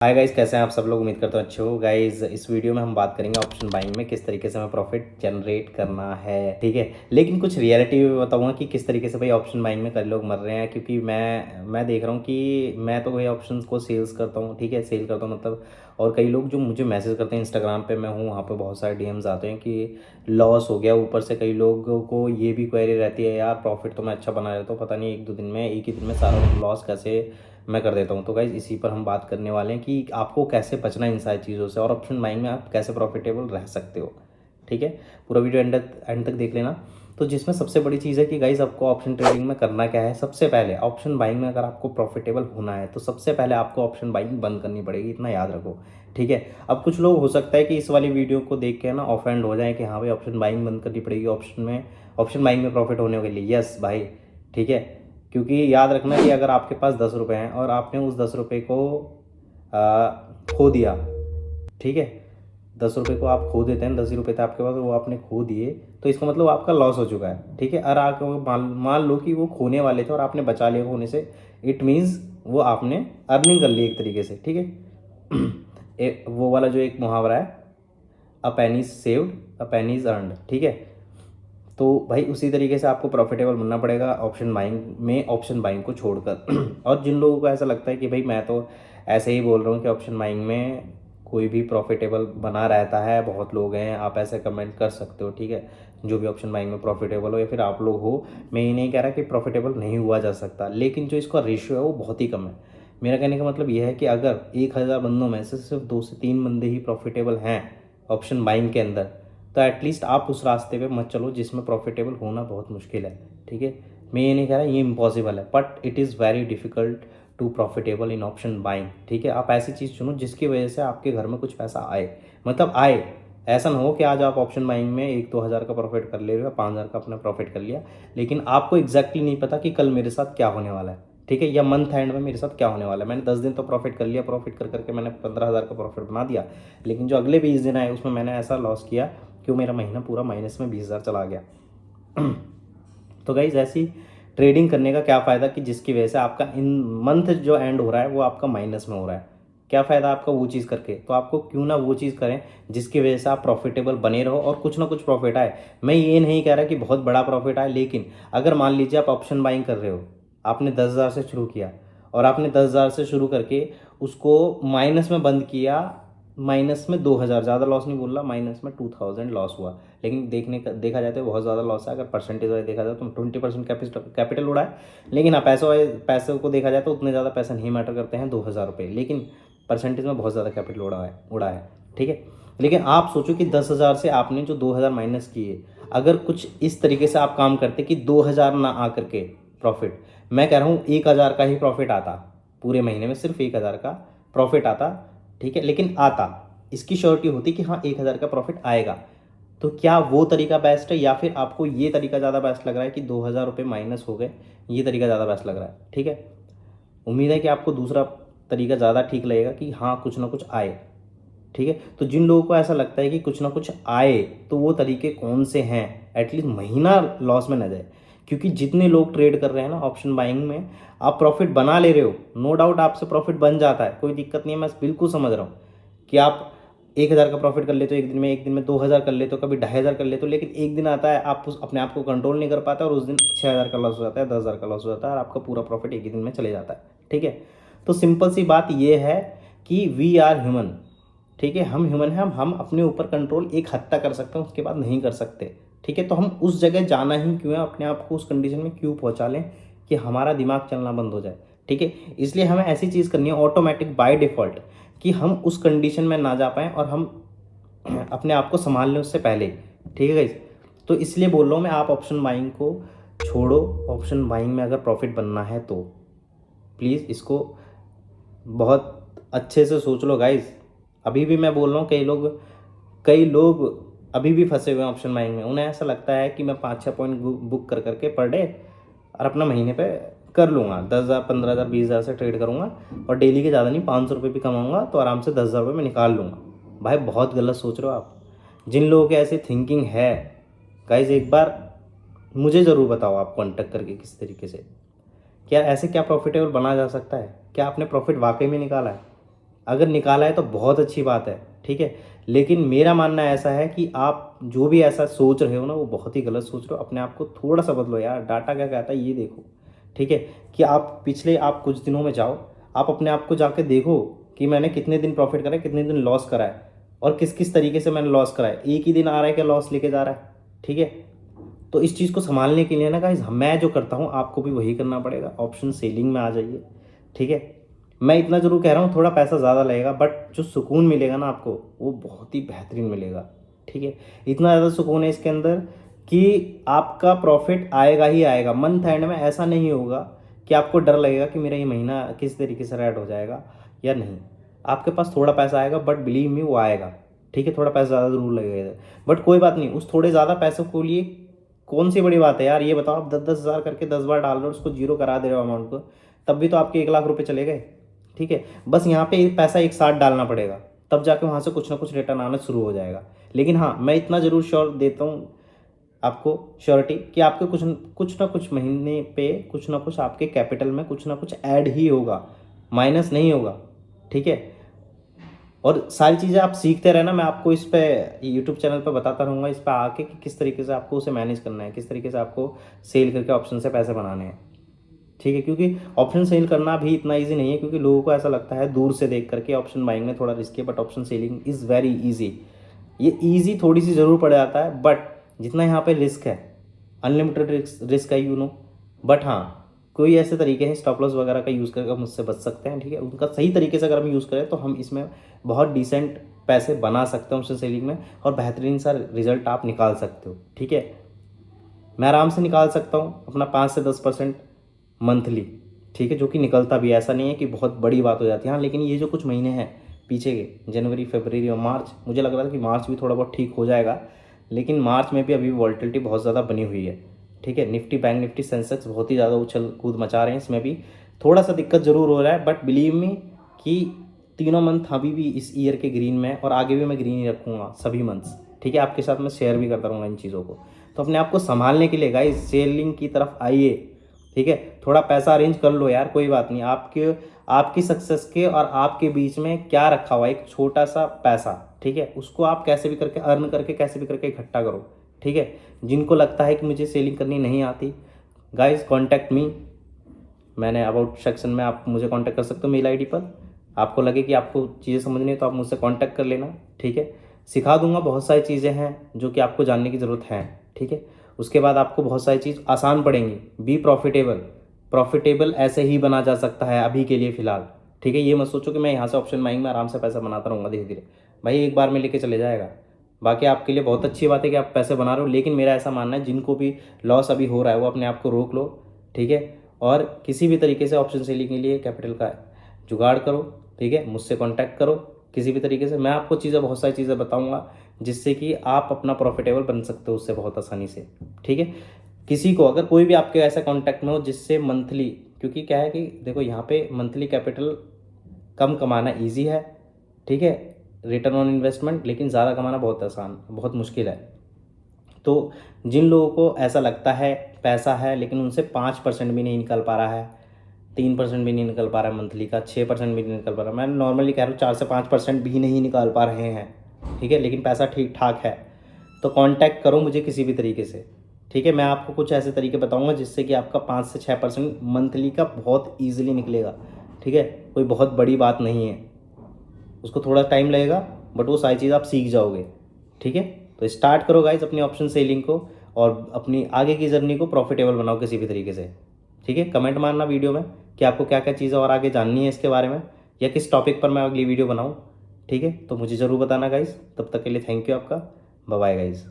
Hi guys, कैसे हैं आप सब लोग। उम्मीद करता हूँ अच्छे हो। गाइस, इस वीडियो में हम बात करेंगे ऑप्शन बाइंग में किस तरीके से हमें प्रॉफिट जनरेट करना है, ठीक है। लेकिन कुछ रियलिटी भी बताऊंगा कि किस तरीके से भाई ऑप्शन बाइंग में कई लोग मर रहे हैं, क्योंकि मैं देख रहा हूँ कि मैं तो भाई ऑप्शंस को सेल्स करता हूँ, ठीक है। सेल करता हूँ मतलब, और कई लोग जो मुझे मैसेज करते हैं इंस्टाग्राम पे, मैं हूँ वहाँ पे, बहुत सारे डीएम्स आते हैं कि लॉस हो गया। ऊपर से कई लोगों को ये भी क्वेरी रहती है, यार प्रॉफिट तो मैं अच्छा बना रहता हूँ, पता नहीं एक ही दिन में सारा लॉस कैसे मैं कर देता हूँ। तो गाइज, इसी पर हम बात करने वाले हैं कि आपको कैसे बचना है इन सारी चीज़ों से, और ऑप्शन बाइंग में आप कैसे प्रॉफिटेबल रह सकते हो, ठीक है। पूरा वीडियो एंड तक देख लेना। तो जिसमें सबसे बड़ी चीज़ है कि गाइज, आपको ऑप्शन ट्रेडिंग में करना क्या है। सबसे पहले ऑप्शन बाइंग में अगर आपको प्रॉफिटेबल होना है तो सबसे पहले आपको ऑप्शन बाइंग बंद करनी पड़ेगी, इतना याद रखो, ठीक है। अब कुछ लोग हो सकता है कि इस वाली वीडियो को देख के ना ऑफेंड हो जाए कि हाँ भाई ऑप्शन बाइंग बंद करनी पड़ेगी ऑप्शन बाइंग में प्रॉफिट होने के लिए। यस भाई, ठीक है। क्योंकि याद रखना कि अगर आपके पास 10 रुपये हैं और आपने उस 10 रुपये को खो दिया, ठीक है। 10 रुपये को आप खो देते हैं, 10 ही रुपये थे आपके पास, वो आपने खो दिए, तो इसका मतलब आपका लॉस हो चुका है, ठीक है। और आप मान लो कि वो खोने वाले थे और आपने बचा लिया खोने से, इट मीन्स वो आपने अर्निंग कर ली एक तरीके से, ठीक है। वो वाला जो एक मुहावरा है, a penny saved a penny is earned, ठीक है। तो भाई उसी तरीके से आपको प्रॉफिटेबल बनना पड़ेगा ऑप्शन बाइंग को छोड़कर। और जिन लोगों को ऐसा लगता है कि भाई मैं तो ऐसे ही बोल रहा हूँ कि ऑप्शन बाइंग में कोई भी प्रॉफिटेबल बना रहता है, बहुत लोग हैं, आप ऐसे कमेंट कर सकते हो, ठीक है। जो भी ऑप्शन बाइंग में प्रॉफिटेबल हो या फिर आप लोग हो, मैं ये नहीं कह रहा कि प्रॉफिटेबल नहीं हुआ जा सकता, लेकिन जो इसका रेशियो है वो बहुत ही कम है। मेरा कहने का मतलब यह है कि अगर 1,000 बंदों में से सिर्फ 2 से 3 बंदे ही प्रॉफिटेबल हैं ऑप्शन बाइंग के अंदर, तो एटलीस्ट आप उस रास्ते पे मत चलो जिसमें प्रॉफिटेबल होना बहुत मुश्किल है, ठीक है। मैं ये नहीं कह रहा ये इम्पॉसिबल है, but it is very difficult to profitable in option buying, ठीक है। आप ऐसी चीज़ चुनो जिसकी वजह से आपके घर में कुछ पैसा आए, मतलब आए। ऐसा ना हो कि आज आप ऑप्शन बाइंग में 1-2 हज़ार का प्रॉफिट कर ले रहे हो, 5,000 का अपना प्रॉफिट कर लिया, लेकिन आपको एग्जैक्टली नहीं पता कि कल मेरे साथ क्या होने वाला है, ठीक है, या मंथ एंड में मेरे साथ क्या होने वाला है। मैंने 10 दिन तो प्रॉफिट कर लिया, प्रॉफिट कर करके मैंने 15,000 का प्रॉफिट बना दिया, लेकिन जो अगले 20 दिन आए उसमें मैंने ऐसा लॉस किया कि मेरा महीना पूरा माइनस में 20,000 चला गया। तो गाइज, ऐसी ट्रेडिंग करने का क्या फ़ायदा कि जिसकी वजह से आपका इन मंथ जो एंड हो रहा है वो आपका माइनस में हो रहा है। क्या फ़ायदा आपका वो चीज़ करके। तो आपको क्यों ना वो चीज़ करें जिसकी वजह से आप प्रॉफिटेबल बने रहो और कुछ ना कुछ प्रॉफिट आए। मैं ये नहीं कह रहा कि बहुत बड़ा प्रॉफिट आए, लेकिन अगर मान लीजिए आप ऑप्शन बाइंग कर रहे हो, आपने 10,000 से शुरू किया और आपने 10,000 से शुरू करके उसको माइनस में बंद किया, माइनस में 2,000, ज़्यादा लॉस नहीं बोल रहा, माइनस में 2,000 लॉस हुआ। लेकिन देखा जाए तो बहुत ज़्यादा लॉस है। अगर परसेंटेज वाइज देखा जाए तो 20% कैपिटल उड़ा है, लेकिन हाँ पैसों को देखा जाए तो उतने ज़्यादा पैसे नहीं मैटर करते हैं, 2,000 रुपये, लेकिन परसेंटेज में बहुत ज़्यादा कैपिटल उड़ा है, ठीक है। लेकिन आप सोचो कि 10,000 से आपने जो 2,000 माइनस किए, अगर कुछ इस तरीके से आप काम करते कि 2,000 ना आ करके प्रॉफिट, मैं कह रहा हूँ 1,000 का ही प्रॉफिट आता पूरे महीने में, सिर्फ 1,000 का प्रॉफिट आता, ठीक है, लेकिन आता, इसकी श्योरिटी होती कि हाँ 1,000 का प्रॉफिट आएगा। तो क्या वो तरीका बेस्ट है, या फिर आपको ये तरीका ज़्यादा बेस्ट लग रहा है कि 2,000 रुपये माइनस हो गए, ये तरीका ज़्यादा बेस्ट लग रहा है, ठीक है। उम्मीद है कि आपको दूसरा तरीका ज़्यादा ठीक लगेगा कि हाँ कुछ ना कुछ आए, ठीक है। तो जिन लोगों को ऐसा लगता है कि कुछ ना कुछ आए, तो वो तरीके कौन से हैं, एटलीस्ट महीना लॉस में न जाए। क्योंकि जितने लोग ट्रेड कर रहे हैं ना ऑप्शन बाइंग में, आप प्रॉफिट बना ले रहे हो, नो डाउट आपसे प्रॉफिट बन जाता है, कोई दिक्कत नहीं है, मैं बिल्कुल समझ रहा हूँ कि आप 1,000 का प्रॉफिट कर लेते हो एक दिन में 2,000 कर लेते हो, कभी 2,500 कर लेते हो, लेकिन एक दिन आता है आप अपने आप को कंट्रोल नहीं कर पाते और उस दिन 6,000 का लॉस हो जाता है, 10,000 का लॉस हो जाता है, और आपका पूरा प्रॉफिट एक ही दिन में चले जाता है, ठीक है। तो सिंपल सी बात ये है कि वी आर ह्यूमन, ठीक है, हम ह्यूमन हैं, हम अपने ऊपर कंट्रोल एक हद तक कर सकते हैं, उसके बाद नहीं कर सकते, ठीक है। तो हम उस जगह जाना ही क्यों है, अपने आप को उस कंडीशन में क्यों पहुंचा लें कि हमारा दिमाग चलना बंद हो जाए, ठीक है। इसलिए हमें ऐसी चीज़ करनी है ऑटोमेटिक बाय डिफ़ॉल्ट कि हम उस कंडीशन में ना जा पाएँ और हम अपने आप को संभाल लें उससे पहले, ठीक है गाइस। तो इसलिए बोल रहा हूँ मैं, आप ऑप्शन बाइंग को छोड़ो। ऑप्शन बाइंग में अगर प्रॉफिट बनना है तो प्लीज़ इसको बहुत अच्छे से सोच लो गाइस। अभी भी मैं बोल रहा हूँ, कई लोग अभी भी फंसे हुए हैं ऑप्शन बाइंग में। उन्हें ऐसा लगता है कि मैं 5-6 पॉइंट बुक कर करके पर डे और अपना महीने पे कर लूँगा, 10,000 15,000 20,000 से ट्रेड करूँगा और डेली के ज़्यादा नहीं 500 रुपये भी कमाऊँगा, तो आराम से 10,000 रुपये मैं निकाल लूँगा। भाई बहुत गलत सोच रहे हो आप। जिन लोगों की ऐसी थिंकिंग है गाइज, एक बार मुझे ज़रूर बताओ आप कॉन्टेक्ट करके किस तरीके से, क्या ऐसे क्या प्रॉफिटेबल बना जा सकता है, क्या आपने प्रॉफिट वाकई में निकाला है, अगर निकाला है तो बहुत अच्छी बात है, ठीक है। लेकिन मेरा मानना ऐसा है कि आप जो भी ऐसा सोच रहे हो ना, वो बहुत ही गलत सोच रहे हो। अपने आप को थोड़ा सा बदलो यार। डाटा क्या कहता है ये देखो, ठीक है। कि आप कुछ दिनों में जाओ, आप अपने आप को जाके देखो कि मैंने कितने दिन प्रॉफिट करा है, कितने दिन लॉस करा है, और किस किस तरीके से मैंने लॉस करा है। एक ही दिन आ रहा है क्या लॉस लेके जा रहा है, ठीक है। तो इस चीज़ को संभालने के लिए ना गाइस, मैं जो करता हूँ आपको भी वही करना पड़ेगा। ऑप्शन सेलिंग में आ जाइए, ठीक है। मैं इतना ज़रूर कह रहा हूँ, थोड़ा पैसा ज़्यादा लगेगा, बट जो सुकून मिलेगा ना आपको, वो बहुत ही बेहतरीन मिलेगा, ठीक है। इतना ज़्यादा सुकून है इसके अंदर कि आपका प्रॉफिट आएगा ही आएगा। मंथ एंड में ऐसा नहीं होगा कि आपको डर लगेगा कि मेरा ये महीना किस तरीके से ऐड हो जाएगा या नहीं। आपके पास थोड़ा पैसा आएगा, बट बिलीव मी वो आएगा, ठीक है। थोड़ा पैसा ज़्यादा ज़रूर लगेगा, बट कोई बात नहीं। उस थोड़े ज़्यादा पैसों को लिए कौन सी बड़ी बात है यार, ये बताओ। आप 10-10 हज़ार करके 10 बार डाल रहे हो, उसको जीरो करा दे रहे हो अमाउंट को, तब भी तो आपके 1 लाख रुपए चले गए, ठीक है। बस यहाँ पे पैसा एक साथ डालना पड़ेगा, तब जाके वहाँ से कुछ ना कुछ रिटर्न आना शुरू हो जाएगा। लेकिन हाँ, मैं इतना ज़रूर श्योर देता हूँ आपको, श्योरिटी, कि आपके कुछ ना कुछ महीने पे कुछ ना कुछ आपके कैपिटल में कुछ ना कुछ ऐड ही होगा, माइनस नहीं होगा, ठीक है। और सारी चीज़ें आप सीखते रहना। मैं आपको इस पे यूट्यूब चैनल पे बताता रहूँगा, इस पे आके कि किस तरीके से आपको उसे मैनेज करना है, किस तरीके से आपको सेल करके ऑप्शन से पैसे बनाने हैं, ठीक है। क्योंकि ऑप्शन सेल करना भी इतना ईजी नहीं है, क्योंकि लोगों को ऐसा लगता है दूर से देख करके ऑप्शन बाइंग में थोड़ा रिस्की है, but option selling is very easy. ये ईजी थोड़ी सी ज़रूर पड़ जाता है, बट जितना यहाँ पे रिस्क है, अनलिमिटेड रिस्क है, बट हाँ, कोई ऐसे तरीके हैं स्टॉप लॉस वगैरह का यूज़ करके हम उससे बच सकते हैं, ठीक है। उनका सही तरीके से अगर हम यूज़ करें तो हम इसमें बहुत डिसेंट पैसे बना सकते हैं ऑप्शन सेलिंग में, और बेहतरीन सा रिजल्ट आप निकाल सकते हो, ठीक है। मैं आराम से निकाल सकता हूँ अपना 5 से 10% मंथली, ठीक है, जो कि निकलता भी, ऐसा नहीं है कि बहुत बड़ी बात हो जाती है। हाँ, लेकिन ये जो कुछ महीने हैं पीछे के, जनवरी, फरवरी और मार्च, मुझे लग रहा था कि मार्च भी थोड़ा बहुत ठीक हो जाएगा, लेकिन मार्च में भी अभी वॉल्टिलिटी बहुत ज़्यादा बनी हुई है, ठीक है। निफ्टी, बैंक निफ्टी, सेंसेक्स बहुत ही ज़्यादा उछल कूद मचा रहे हैं, इसमें भी थोड़ा सा दिक्कत ज़रूर हो रहा है, बट बिलीव मी कि तीनों मंथ अभी भी इस ईयर के ग्रीन में, और आगे भी मैं ग्रीन ही रखूँगा सभी मंथ्स, ठीक है। आपके साथ मैं शेयर भी करता रहूँगा इन चीज़ों को। तो अपने आप को संभालने के लिए गाइस सेलिंग की तरफ आइए, ठीक है। थोड़ा पैसा अरेंज कर लो यार, कोई बात नहीं। आपकी सक्सेस के और आपके बीच में क्या रखा हुआ है, एक छोटा सा पैसा, ठीक है। उसको आप कैसे भी करके अर्न करके, कैसे भी करके इकट्ठा करो, ठीक है। जिनको लगता है कि मुझे सेलिंग करनी नहीं आती, गाइस कॉन्टैक्ट मी। मैंने अबाउट सेक्शन में आप मुझे कांटेक्ट कर सकते हो मेल आईडी पर। आपको लगे कि आपको चीज़ें समझनी है तो आप मुझसे कांटेक्ट कर लेना, ठीक है। सिखा दूंगा, बहुत सारी चीज़ें हैं जो कि आपको जानने की ज़रूरत है, ठीक है। उसके बाद आपको बहुत सारी चीज़ आसान पड़ेंगी। बी प्रॉफिटेबल ऐसे ही बना जा सकता है अभी के लिए फ़िलहाल, ठीक है। ये मत सोचो कि मैं यहाँ से ऑप्शन बाइंग में आराम से पैसा बनाता रहूँगा धीरे धीरे, भाई एक बार में लेके चले जाएगा। बाकी आपके लिए बहुत अच्छी बात है कि आप पैसे बना रहे हो, लेकिन मेरा ऐसा मानना है जिनको भी लॉस अभी हो रहा है वो अपने आप को रोक लो, ठीक है। और किसी भी तरीके से ऑप्शन सेलिंग के लिए कैपिटल का जुगाड़ करो, ठीक है। मुझसे कांटेक्ट करो किसी भी तरीके से। मैं आपको बहुत सारी चीज़ें बताऊंगा जिससे कि आप अपना प्रॉफिटेबल बन सकते हो उससे बहुत आसानी से, ठीक है। किसी को अगर कोई भी आपके ऐसा कांटेक्ट में हो जिससे मंथली, क्योंकि क्या है कि देखो यहाँ पे मंथली कैपिटल कम कमाना ईजी है, ठीक है, रिटर्न ऑन इन्वेस्टमेंट, लेकिन ज़्यादा कमाना बहुत आसान, बहुत मुश्किल है। तो जिन लोगों को ऐसा लगता है पैसा है लेकिन उनसे 5% भी नहीं निकल पा रहा है, 3% भी नहीं निकल पा रहा है मंथली का, 6% भी नहीं निकल पा रहा है, मैं नॉर्मली कह रहा हूँ 4 से 5% भी नहीं निकाल पा रहे हैं, ठीक है, लेकिन पैसा ठीक ठाक है, तो कांटेक्ट करो मुझे किसी भी तरीके से, ठीक है। मैं आपको कुछ ऐसे तरीके बताऊंगा जिससे कि आपका 5 से 6% मंथली का बहुत ईजिली निकलेगा, ठीक है। कोई बहुत बड़ी बात नहीं है, उसको थोड़ा टाइम लगेगा, बट वो सारी चीज़ आप सीख जाओगे, ठीक है। तो स्टार्ट करो गाइज अपनी ऑप्शन सेलिंग को, और अपनी आगे की जर्नी को प्रॉफिटेबल बनाओ किसी भी तरीके से, ठीक है। कमेंट मारना वीडियो में कि आपको क्या क्या चीज़ें और आगे जाननी है इसके बारे में, या किस टॉपिक पर मैं अगली वीडियो बनाऊँ, ठीक है। तो मुझे ज़रूर बताना गाइज। तब तक के लिए थैंक यू आपका, बाय बाय गाइज।